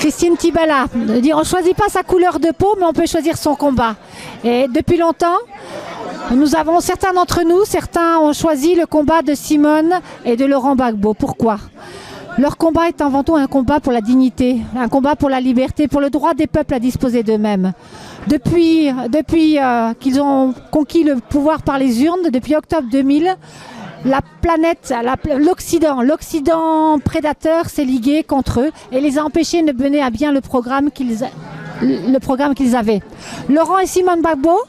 Christine Tibala dit on ne choisit pas sa couleur de peau, mais on peut choisir son combat. Et depuis longtemps, nous avons, certains d'entre nous, certains ont choisi le combat de Simone et de Laurent Gbagbo. Pourquoi ? Leur combat est avant tout un combat pour la dignité, un combat pour la liberté, pour le droit des peuples à disposer d'eux-mêmes. Depuis qu'ils ont conquis le pouvoir par les urnes, depuis octobre 2000, la planète, l'Occident prédateur s'est ligué contre eux et les a empêchés de mener à bien le programme qu'ils avaient. Laurent et Simone Gbagbo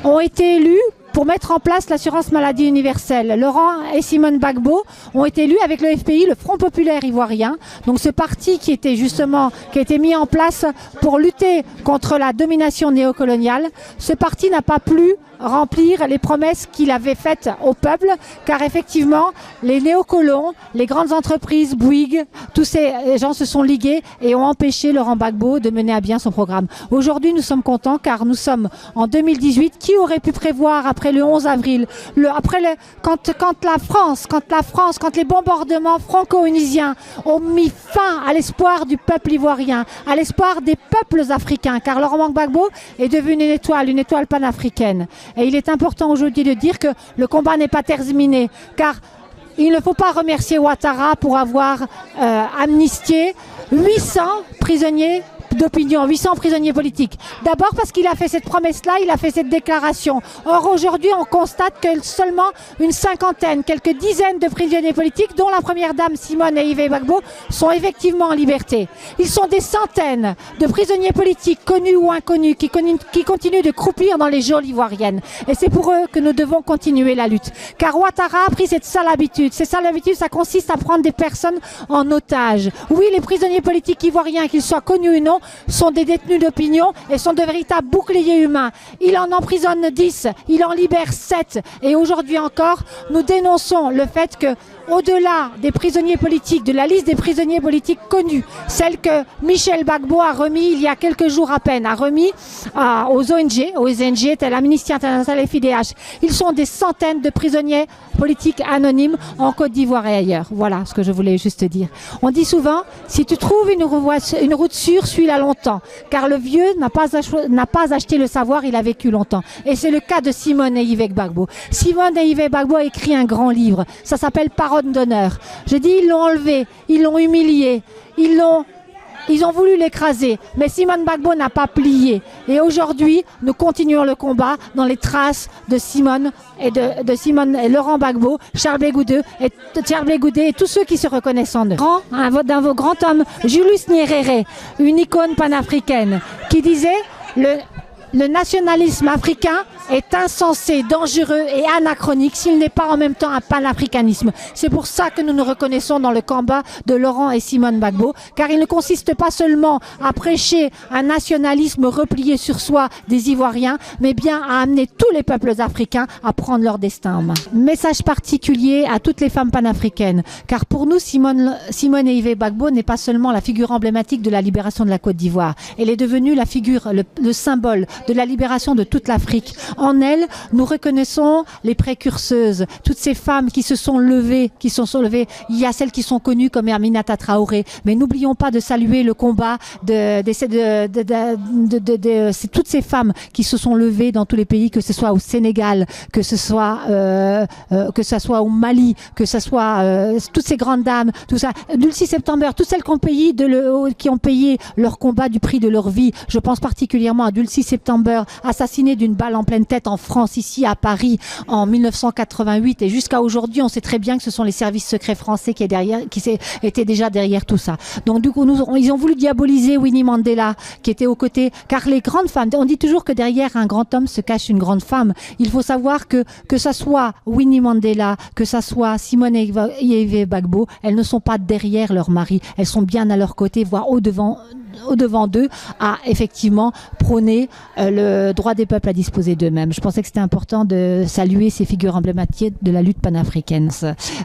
ont été élus pour mettre en place l'assurance maladie universelle. Laurent et Simone Gbagbo ont été élus avec le FPI, le Front populaire ivoirien. Donc ce parti qui a été mis en place pour lutter contre la domination néocoloniale. Ce parti n'a pas pu remplir les promesses qu'il avait faites au peuple, car effectivement, les néocolons, les grandes entreprises, Bouygues, tous ces gens se sont ligués et ont empêché Laurent Gbagbo de mener à bien son programme. Aujourd'hui, nous sommes contents car nous sommes en 2018. Qui aurait pu prévoir après le 11 avril, quand les bombardements franco-onisiens ont mis fin à l'espoir du peuple ivoirien, à l'espoir des peuples africains, car Laurent Gbagbo est devenu une étoile panafricaine. Et il est important aujourd'hui de dire que le combat n'est pas terminé, car il ne faut pas remercier Ouattara pour avoir amnistié 800 prisonniers d'opinion, 800 prisonniers politiques. D'abord parce qu'il a fait cette promesse-là, il a fait cette déclaration. Or aujourd'hui, on constate que seulement une cinquantaine, quelques dizaines de prisonniers politiques, dont la première dame Simone et Yves Gbagbo, sont effectivement en liberté. Ils sont des centaines de prisonniers politiques, connus ou inconnus, qui continuent de croupir dans les geôles ivoiriennes. Et c'est pour eux que nous devons continuer la lutte. Car Ouattara a pris cette sale habitude. Cette sale habitude, ça consiste à prendre des personnes en otage. Oui, les prisonniers politiques ivoiriens, qu'ils soient connus ou non, sont des détenus d'opinion et sont de véritables boucliers humains. Il en emprisonne 10, il en libère 7. Et aujourd'hui encore, nous dénonçons le fait que, au-delà des prisonniers politiques, de la liste des prisonniers politiques connus, celle que Michel Gbagbo a remis il y a quelques jours à peine, aux ONG telles Amnesty International et FIDH. Ils sont des centaines de prisonniers politiques anonymes en Côte d'Ivoire et ailleurs. Voilà ce que je voulais juste dire. On dit souvent, si tu trouves une route sûre, suis-la longtemps. Car le vieux n'a pas acheté le savoir, il a vécu longtemps. Et c'est le cas de Simone et Yves Gbagbo. Simone et Yves Gbagbo a écrit un grand livre. Ça s'appelle Parole d'honneur. Je dis, ils l'ont enlevé, ils l'ont humilié, ils ont voulu l'écraser, mais Simone Gbagbo n'a pas plié. Et aujourd'hui, nous continuons le combat dans les traces de Simone et Simone et Laurent Gbagbo, Charles Blé Goudé et tous ceux qui se reconnaissent en eux. D'un vos grands hommes, Julius Nyerere, une icône panafricaine, qui disait le nationalisme africain est insensé, dangereux et anachronique s'il n'est pas en même temps un panafricanisme. C'est pour ça que nous nous reconnaissons dans le combat de Laurent et Simone Gbagbo, car il ne consiste pas seulement à prêcher un nationalisme replié sur soi des Ivoiriens, mais bien à amener tous les peuples africains à prendre leur destin en main. Message particulier à toutes les femmes panafricaines, car pour nous, Simone et Yves Gbagbo n'est pas seulement la figure emblématique de la libération de la Côte d'Ivoire, elle est devenue la figure, le symbole de la libération de toute l'Afrique. En elle, nous reconnaissons les précurseuses, toutes ces femmes qui se sont levées, Il y a celles qui sont connues comme Aminata Traoré, mais n'oublions pas de saluer le combat de toutes ces femmes qui se sont levées dans tous les pays, que ce soit au Sénégal, que ce soit au Mali, que ce soit toutes ces grandes dames, tout ça, Dulcie September, toutes celles qui ont payé leur combat du prix de leur vie. Je pense particulièrement à Dulcie September, assassinée d'une balle en pleine tête en France, ici à Paris, en 1988. Et jusqu'à aujourd'hui, on sait très bien que ce sont les services secrets français qui étaient déjà derrière tout ça. Donc du coup, ils ont voulu diaboliser Winnie Mandela, qui était aux côtés. Car les grandes femmes, on dit toujours que derrière un grand homme se cache une grande femme. Il faut savoir que ça soit Winnie Mandela, que ça soit Simone et Yves Gbagbo, elles ne sont pas derrière leur mari. Elles sont bien à leur côté, voire au-devant d'eux, à effectivement prôner le droit des peuples à disposer d'eux-mêmes. Je pensais que c'était important de saluer ces figures emblématiques de la lutte panafricaine.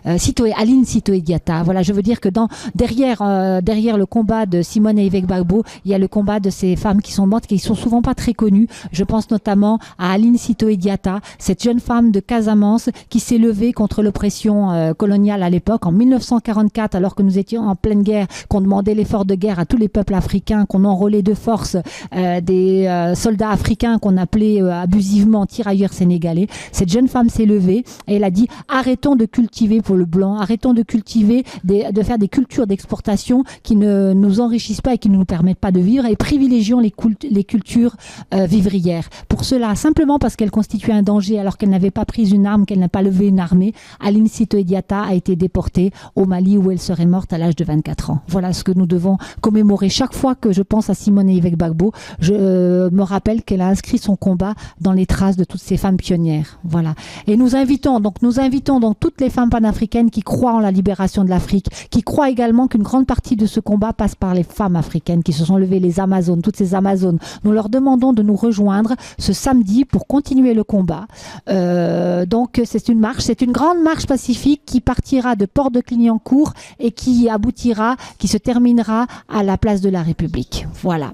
Aline Sitoé Diatta. Voilà, je veux dire que derrière le combat de Simone et Yves Gbagbo, il y a le combat de ces femmes qui sont mortes, qui sont souvent pas très connues. Je pense notamment à Aline Sitoé Diatta, cette jeune femme de Casamance qui s'est levée contre l'oppression coloniale à l'époque, en 1944, alors que nous étions en pleine guerre, qu'on demandait l'effort de guerre à tous les peuples africains. africains, qu'on enrôlait de force des soldats africains qu'on appelait abusivement tirailleurs sénégalais. Cette jeune femme s'est levée et elle a dit arrêtons de cultiver pour le blanc, arrêtons de cultiver, de faire des cultures d'exportation qui ne nous enrichissent pas et qui ne nous permettent pas de vivre, et privilégions les cultures vivrières. Pour cela, simplement parce qu'elle constituait un danger alors qu'elle n'avait pas pris une arme, qu'elle n'a pas levé une armée, Aline Sitoé Diatta a été déportée au Mali où elle serait morte à l'âge de 24 ans. Voilà ce que nous devons commémorer. Chaque fois que je pense à Simone Veil Gbagbo, je me rappelle qu'elle a inscrit son combat dans les traces de toutes ces femmes pionnières. Voilà. Et nous invitons donc toutes les femmes panafricaines qui croient en la libération de l'Afrique, qui croient également qu'une grande partie de ce combat passe par les femmes africaines qui se sont levées, les Amazones, toutes ces Amazones. Nous leur demandons de nous rejoindre ce samedi pour continuer le combat. Donc c'est une marche, c'est une grande marche pacifique qui partira de Port de Clignancourt et qui aboutira, qui se terminera à la place de la République. Voilà.